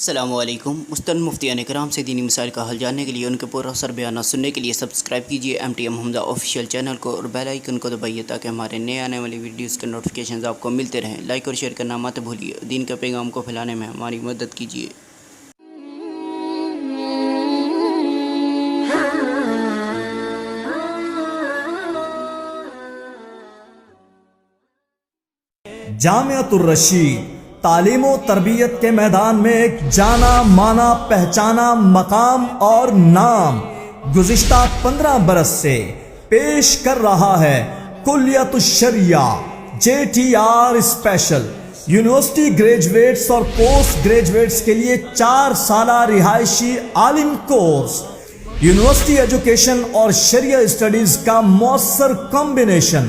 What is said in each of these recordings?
السلام علیکم۔ مستند مفتیان کرام سے دینی مسائل کا حل جاننے کے لیے ان کے پورا سر بیانات سننے کے لیے سبسکرائب کیجیے MTM حمزہ آفیشیل چینل کو اور بیل آئیکن کو دبائیے تاکہ ہمارے نئے آنے والی ویڈیوز کے نوٹیفیکیشنز آپ کو ملتے رہیں۔ لائک اور شیئر کرنا مت بھولیے۔ دین کے پیغام کو پھیلانے میں ہماری مدد کیجیے۔ جامعۃ الرشید تعلیم و تربیت کے میدان میں ایک جانا مانا پہچانا مقام اور نام گزشتہ 15 برس سے پیش کر رہا ہے کلیت الشریعہ JTR اسپیشل یونیورسٹی گریجویٹس اور پوسٹ گریجویٹس کے لیے 4 سالہ رہائشی عالم کورس، یونیورسٹی ایجوکیشن اور شریعہ اسٹڈیز کا مؤثر کمبینیشن،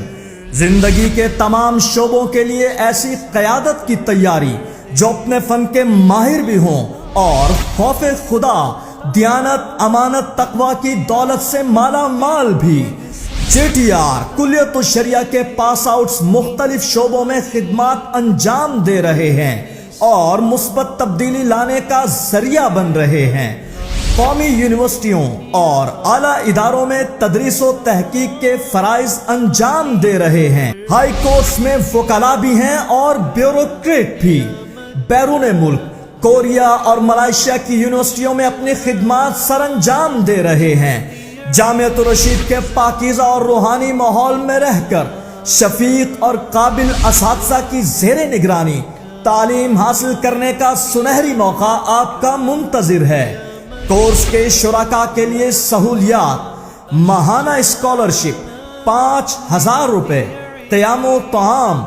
زندگی کے تمام شعبوں کے لیے ایسی قیادت کی تیاری جو اپنے فن کے ماہر بھی ہوں اور خوف خدا، دیانت، امانت، تقوی کی دولت سے مالا مال بھی۔ JTR کلیت الشریعہ کے پاس آؤٹس مختلف شعبوں میں خدمات انجام دے رہے ہیں اور مثبت تبدیلی لانے کا ذریعہ بن رہے ہیں۔ قومی یونیورسٹیوں اور اعلیٰ اداروں میں تدریس و تحقیق کے فرائض انجام دے رہے ہیں۔ ہائی کورٹس میں وکلاء بھی ہیں اور بیوروکریٹ بھی۔ بیرون ملک کوریا اور ملائیشیا کی یونیورسٹیوں میں اپنی خدمات سر انجام دے رہے ہیں۔ جامعۃ الرشید کے پاکیزہ اور روحانی ماحول میں رہ کر شفیق اور قابل اساتذہ کی زیر نگرانی تعلیم حاصل کرنے کا سنہری موقع آپ کا منتظر ہے۔ کورس کے شرکاء کے لیے سہولیات: ماہانہ اسکالرشپ 5000 روپے، قیام و طعام،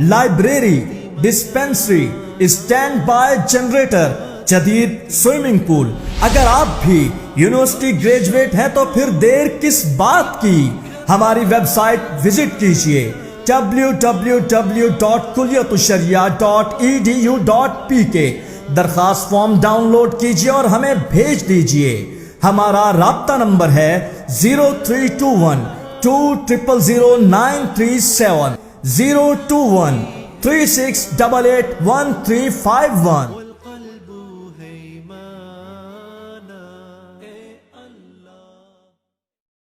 library, dispensary, stand by generator, جدید سوئمنگ پول۔ اگر آپ بھی یونیورسٹی گریجویٹ ہیں تو پھر دیر کس بات کی؟ ہماری ویب سائٹ وزٹ کیجیے www.kulliyatushariah.edu.pk۔ درخواست فارم ڈاؤن لوڈ کیجیے اور ہمیں بھیج دیجیے۔ ہمارا رابطہ نمبر ہے 0321200937 02136881351۔